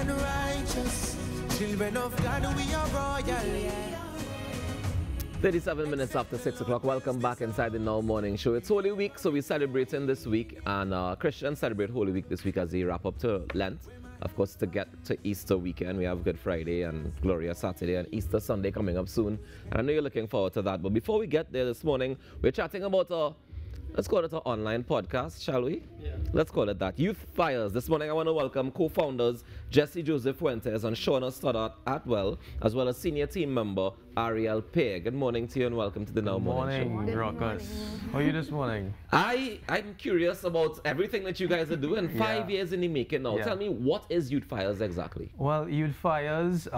and righteous. Children of God, we are royal. 37 minutes after 6 o'clock. Welcome back inside the Now Morning Show. It's Holy Week, so we're celebrating this week, and Christians celebrate Holy Week this week as they wrap up to Lent. Of course, to get to Easter weekend, we have Good Friday and Glorious Saturday and Easter Sunday coming up soon. And I know you're looking forward to that. But before we get there this morning, we're chatting about let's call it an online podcast, shall we? Yeah. Let's call it that. Youthfires. This morning I want to welcome co-founders Jesse Joseph Fuentes and Shawna Stodart-Atwell, as well as senior team member Arielle, Pierre. Good morning to you and welcome to the Now Morning Show. Good morning, Rockers. How are you this morning? I'm curious about everything that you guys are doing. 5 years in the making now. Tell me, what is Youthfires exactly? Well, Youthfires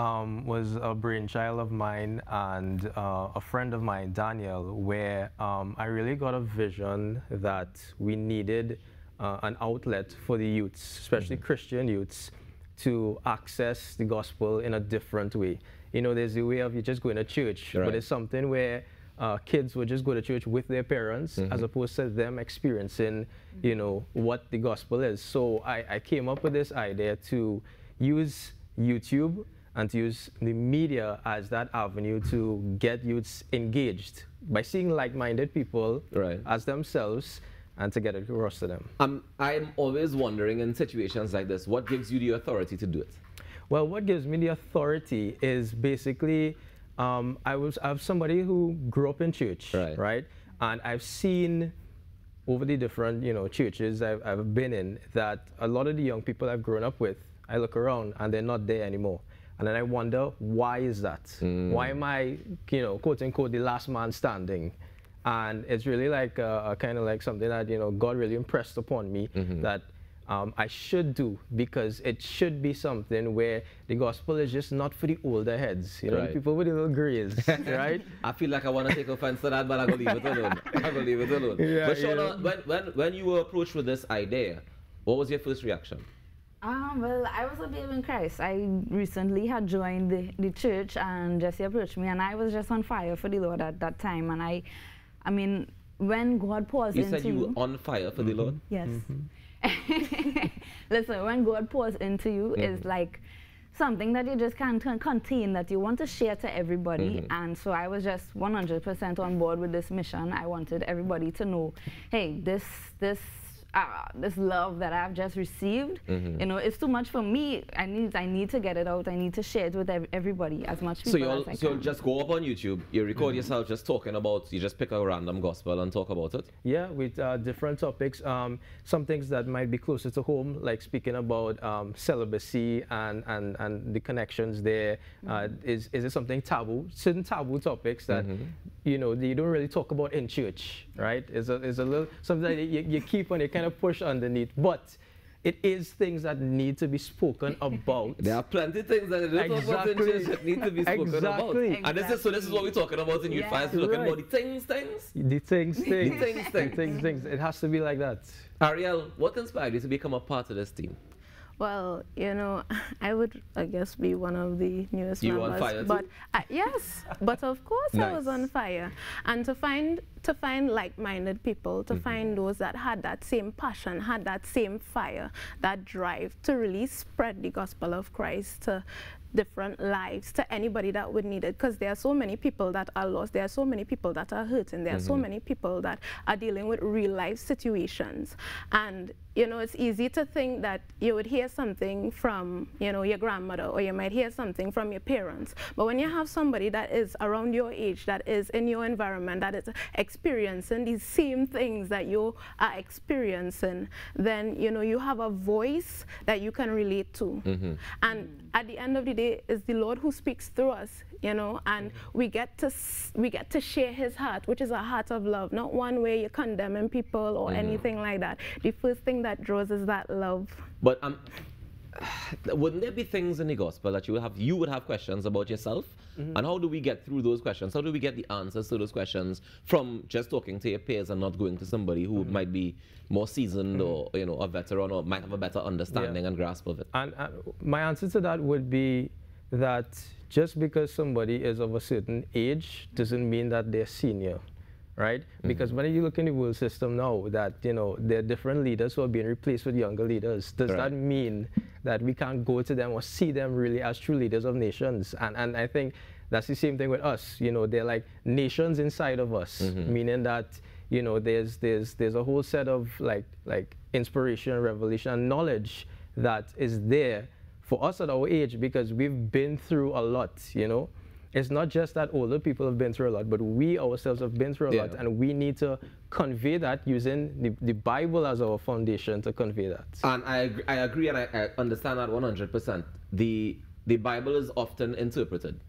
was a brainchild of mine and a friend of mine, Daniel, where I really got a vision that we needed an outlet for the youths, especially Christian youths, to access the gospel in a different way. You know, there's the way of you just going to church, but it's something where kids would just go to church with their parents as opposed to them experiencing, you know, what the gospel is. So I came up with this idea to use YouTube and to use the media as that avenue to get youths engaged by seeing like-minded people as themselves and to get it across to them. I'm always wondering in situations like this, what gives you the authority to do it? Well, what gives me the authority is basically, I'm somebody who grew up in church, right? And I've seen over the different, you know, churches I've been in that a lot of the young people I've grown up with, I look around and they're not there anymore. And then I wonder, why is that? Why am I, you know, quote unquote, the last man standing? And it's really like kind of like something that, you know, God really impressed upon me that I should do, because it should be something where the gospel is just not for the older heads, you know, the people with the little grays, right? I feel like I want to take offense to that, but I'm going to leave it alone. I'm going to leave it alone. But Shawna, when you were approached with this idea, what was your first reaction? Well, I was a babe in Christ. I recently had joined the church, and Jesse approached me, and I was just on fire for the Lord at that time. And I mean, when God pours into you... You said you were on fire for the Lord? Yes. Listen, when God pours into you, it's like something that you just can't contain, that you want to share to everybody. And so I was just 100% on board with this mission. I wanted everybody to know, hey, this love that I've just received, you know, it's too much for me. I need to get it out. I need to share it with everybody, as much people as I can. So you'll just go up on YouTube, you record yourself just talking about, you just pick a random gospel and talk about it? Yeah, with different topics. Some things that might be closer to home, like speaking about celibacy and the connections there. Is it something taboo? Certain taboo topics that, you know, you don't really talk about in church, right? It's a little, something that you keep on, you kind of push underneath, but it is things that need to be spoken about. There are plenty of things that you don't talk about in church that need to be spoken about. And this is what we're talking about in Youthfires. We're looking about the things. The things. It has to be like that. Arielle, what inspired you to become a part of this team? Well, you know, I would, I guess, be one of the newest members. You on fire too? But yes, but of course I was on fire. And to find like-minded people, to find those that had that same passion, had that same fire, that drive to really spread the gospel of Christ to different lives, to anybody that would need it, because there are so many people that are lost, there are so many people that are hurting, there are so many people that are dealing with real life situations. And you know, it's easy to think that you would hear something from, you know, your grandmother, or you might hear something from your parents. But when you have somebody that is around your age, that is in your environment, that is experiencing these same things that you are experiencing, then, you know, you have a voice that you can relate to. And at the end of the day, it's the Lord who speaks through us, you know, and we get to share his heart, which is a heart of love, not one where you're condemning people or anything like that. The first thing that draws is that love. But wouldn't there be things in the gospel that you would have questions about yourself? And how do we get through those questions? How do we get the answers to those questions from just talking to your peers and not going to somebody who might be more seasoned or, you know, a veteran, or might have a better understanding and grasp of it? And my answer to that would be that just because somebody is of a certain age doesn't mean that they're senior. right? Because when you look in the world system now, that, you know, there are different leaders who are being replaced with younger leaders. Does that mean that we can't go to them or see them really as true leaders of nations? And I think that's the same thing with us. You know, they're like nations inside of us, meaning that, you know, there's a whole set of like inspiration, revelation, and knowledge that is there for us at our age, because we've been through a lot, you know. It's not just that older people have been through a lot, but we ourselves have been through a lot, and we need to convey that using the Bible as our foundation to convey that. And I agree, and I understand that 100%. The Bible is often interpreted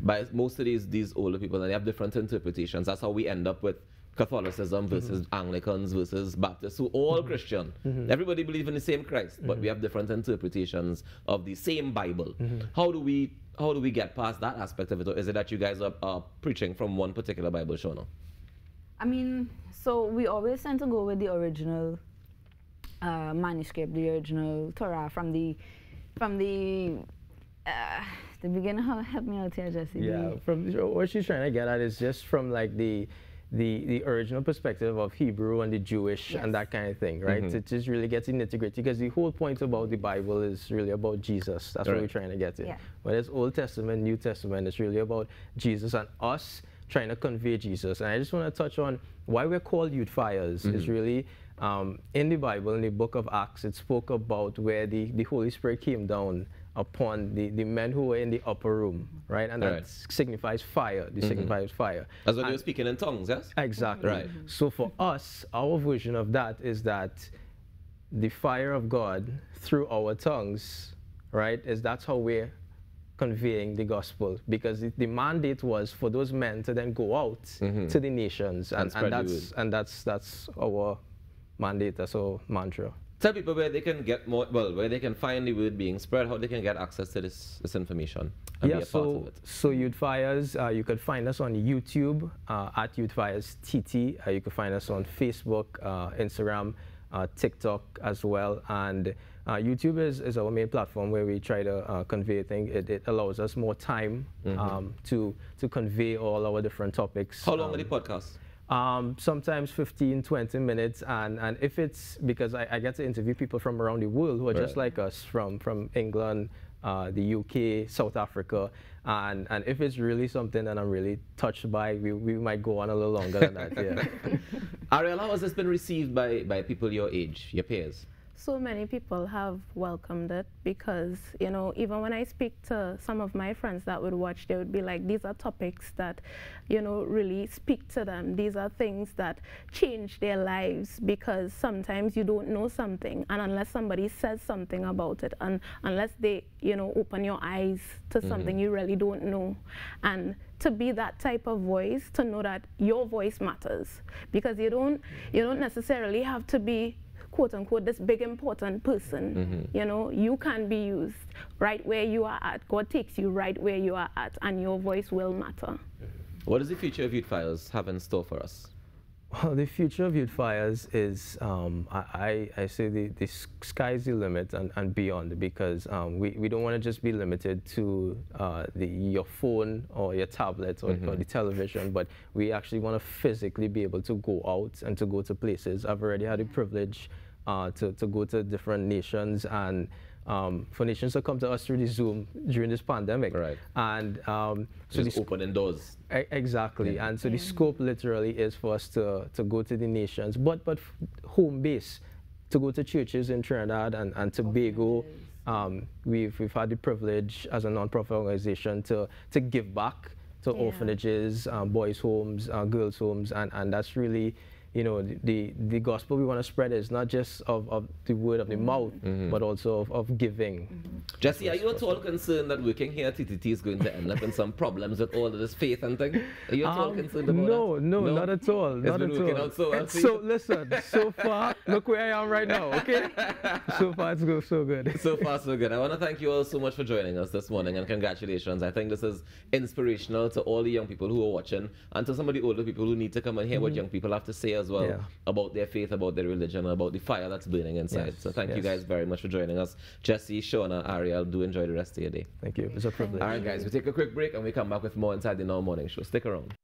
by most of these older people, and they have different interpretations. That's how we end up with Catholicism versus Anglicans versus Baptists, who all Christian. Everybody believes in the same Christ, but we have different interpretations of the same Bible. How do we get past that aspect of it? Or is it that you guys are preaching from one particular Bible, Shawna? I mean, so we always tend to go with the original manuscript, the original Torah from the beginning. Help me out here, Jesse. Yeah, from what she's trying to get at is just from like the original perspective of Hebrew and the Jewish and that kind of thing, right? It just really gets integrated, because the whole point about the Bible is really about Jesus. That's what we're trying to get to. When it's Old Testament, New Testament, it's really about Jesus and us trying to convey Jesus. And I just want to touch on why we're called Youthfires. Is really in the Bible, in the book of Acts, it spoke about where the Holy Spirit came down upon the men who were in the upper room, right? And that signifies fire. This signifies fire. That's when you're speaking in tongues, yes? Exactly. Right. So for us, our version of that is that the fire of God through our tongues, right, that's how we're conveying the gospel, because the mandate was for those men to then go out to the nations, and that's our mandate, that's our mantra. Tell people where they can get more, where they can find the word being spread, how they can get access to this information and be a part of it. So Youthfires, you could find us on YouTube at Youthfires TT. You can find us on Facebook, Instagram, TikTok as well. And YouTube is our main platform where we try to convey things. It allows us more time to convey all our different topics. How long are the podcasts? Sometimes 15, 20 minutes, and if it's, because I get to interview people from around the world who are just like us, from England, the UK, South Africa, and if it's really something that I'm really touched by, we might go on a little longer than that. Arielle, how has this been received by people your age, your peers? So many people have welcomed it, because, you know, even when I speak to some of my friends that would watch, they would be like, these are topics that, you know, really speak to them. These are things that change their lives, because sometimes you don't know something, and unless somebody says something about it, and unless they, you know, open your eyes to something, you really don't know. And to be that type of voice, to know that your voice matters, because you don't necessarily have to be, quote unquote, this big important person. You know, you can be used right where you are at. God takes you right where you are at, and your voice will matter. What does the future of Youthfires have in store for us? Well, the future of Youthfires is, I say the sky's the limit and beyond, because we don't want to just be limited to your phone or your tablet or the television, but we actually want to physically be able to go out and to go to places. I've already had the privilege to go to different nations, and for nations to come to us through the Zoom during this pandemic. Right. And so just opening doors. Exactly. And so the scope literally is for us to go to the nations, but home base, to go to churches in Trinidad and Tobago. We've had the privilege as a non-profit organization to give back to orphanages, boys' homes, girls' homes, and that's really, you know, the gospel we want to spread is not just of the word of the mouth, but also of giving. Jesse, are you at all concerned that working here at TTT is going to end up in some problems with all of this faith and thing? Are you at all concerned about that? No, not at all. It's been working out so well. So listen, so far, look where I am right now, okay? So far, it's going so good. So far, so good. I want to thank you all so much for joining us this morning, and congratulations. I think this is inspirational to all the young people who are watching, and to some of the older people who need to come and hear what young people have to say as well about their faith, about their religion, about the fire that's burning inside. So thank you guys very much for joining us. Jesse, Shawna, Arielle, do enjoy the rest of your day. Thank you. It's a privilege. All right, guys, we take a quick break and we come back with more inside the Now Morning Show. Stick around.